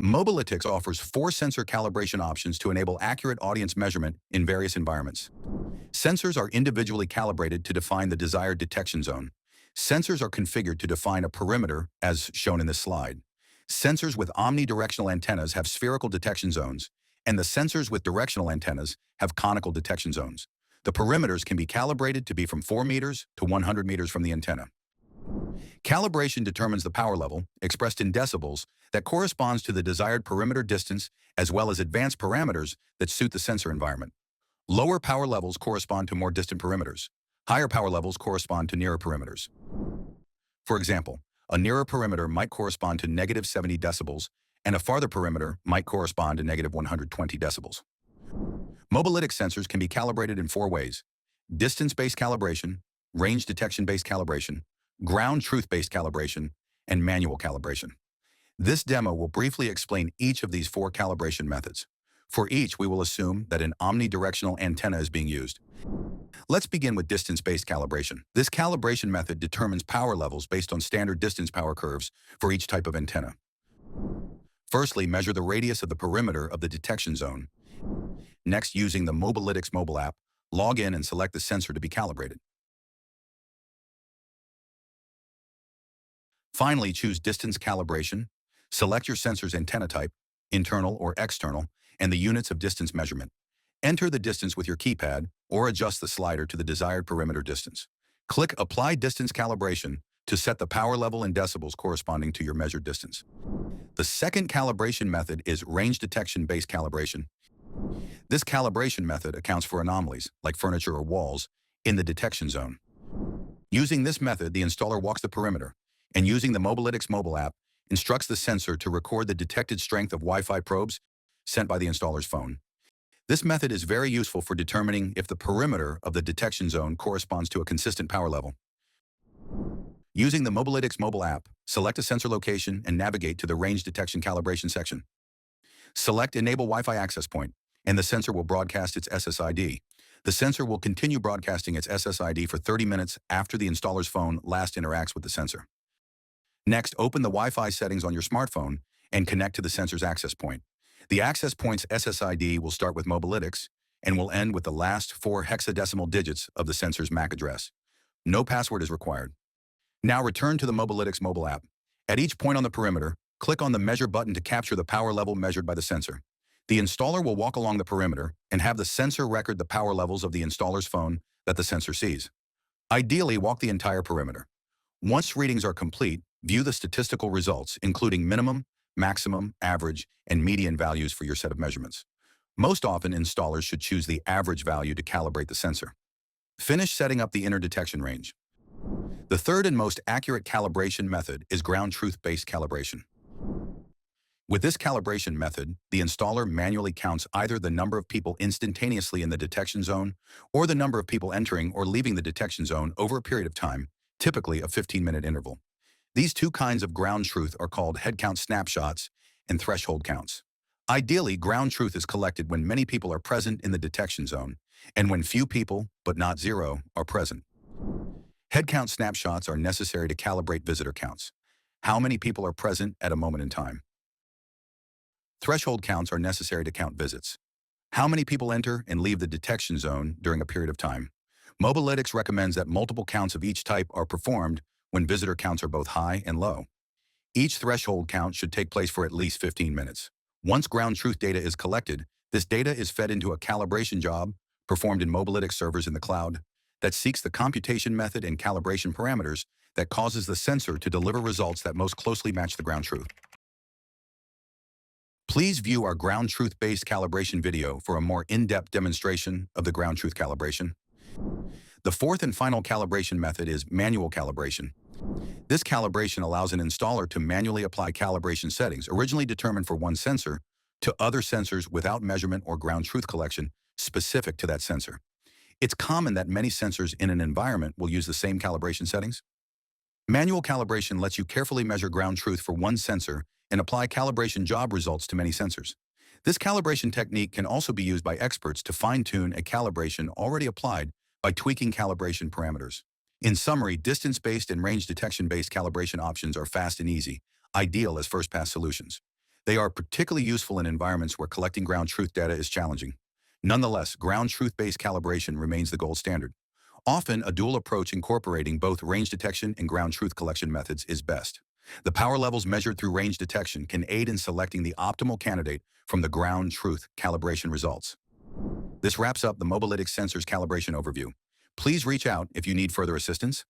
Mobilytics offers 4 sensor calibration options to enable accurate audience measurement in various environments. Sensors are individually calibrated to define the desired detection zone. Sensors are configured to define a perimeter, as shown in this slide. Sensors with omnidirectional antennas have spherical detection zones, and the sensors with directional antennas have conical detection zones. The perimeters can be calibrated to be from 4 meters to 100 meters from the antenna. Calibration determines the power level, expressed in decibels, that corresponds to the desired perimeter distance, as well as advanced parameters that suit the sensor environment. Lower power levels correspond to more distant perimeters. Higher power levels correspond to nearer perimeters. For example, a nearer perimeter might correspond to negative 70 decibels, and a farther perimeter might correspond to negative 120 decibels. Mobilytic sensors can be calibrated in 4 ways: distance-based calibration, range detection-based calibration, ground truth-based calibration, and manual calibration. This demo will briefly explain each of these 4 calibration methods. For each, we will assume that an omnidirectional antenna is being used. Let's begin with distance-based calibration. This calibration method determines power levels based on standard distance power curves for each type of antenna. Firstly, measure the radius of the perimeter of the detection zone. Next, using the Mobilytics mobile app, log in and select the sensor to be calibrated. Finally, choose distance calibration. Select your sensor's antenna type, internal or external, and the units of distance measurement. Enter the distance with your keypad or adjust the slider to the desired perimeter distance. Click Apply Distance Calibration to set the power level in decibels corresponding to your measured distance. The second calibration method is range detection-based calibration. This calibration method accounts for anomalies, like furniture or walls, in the detection zone. Using this method, the installer walks the perimeter, and using the Mobilytics mobile app, instructs the sensor to record the detected strength of Wi-Fi probes sent by the installer's phone. This method is very useful for determining if the perimeter of the detection zone corresponds to a consistent power level. Using the Mobilytics mobile app, select a sensor location and navigate to the range detection calibration section. Select Enable Wi-Fi Access Point, and the sensor will broadcast its SSID. The sensor will continue broadcasting its SSID for 30 minutes after the installer's phone last interacts with the sensor. Next, open the Wi-Fi settings on your smartphone and connect to the sensor's access point. The access point's SSID will start with Mobilytics and will end with the last 4 hexadecimal digits of the sensor's MAC address. No password is required. Now return to the Mobilytics mobile app. At each point on the perimeter, click on the Measure button to capture the power level measured by the sensor. The installer will walk along the perimeter and have the sensor record the power levels of the installer's phone that the sensor sees. Ideally, walk the entire perimeter. Once readings are complete, view the statistical results, including minimum, maximum, average, and median values for your set of measurements. Most often, installers should choose the average value to calibrate the sensor. Finish setting up the inner detection range. The third and most accurate calibration method is ground truth-based calibration. With this calibration method, the installer manually counts either the number of people instantaneously in the detection zone or the number of people entering or leaving the detection zone over a period of time, typically a 15-minute interval. These 2 kinds of ground truth are called head count snapshots and threshold counts. Ideally, ground truth is collected when many people are present in the detection zone and when few people, but not 0, are present. Head count snapshots are necessary to calibrate visitor counts. How many people are present at a moment in time? Threshold counts are necessary to count visits. How many people enter and leave the detection zone during a period of time? Mobilytics recommends that multiple counts of each type are performed when visitor counts are both high and low. Each threshold count should take place for at least 15 minutes. Once ground truth data is collected, this data is fed into a calibration job performed in Mobilytics servers in the cloud that seeks the computation method and calibration parameters that causes the sensor to deliver results that most closely match the ground truth. Please view our ground truth-based calibration video for a more in-depth demonstration of the ground truth calibration. The fourth and final calibration method is manual calibration. This calibration allows an installer to manually apply calibration settings originally determined for one sensor to other sensors without measurement or ground truth collection specific to that sensor. It's common that many sensors in an environment will use the same calibration settings. Manual calibration lets you carefully measure ground truth for one sensor and apply calibration job results to many sensors. This calibration technique can also be used by experts to fine-tune a calibration already applied by tweaking calibration parameters. In summary, distance-based and range detection-based calibration options are fast and easy, ideal as first-pass solutions. They are particularly useful in environments where collecting ground truth data is challenging. Nonetheless, ground truth-based calibration remains the gold standard. Often, a dual approach incorporating both range detection and ground truth collection methods is best. The power levels measured through range detection can aid in selecting the optimal candidate from the ground truth calibration results. This wraps up the Mobilytics sensors calibration overview. Please reach out if you need further assistance.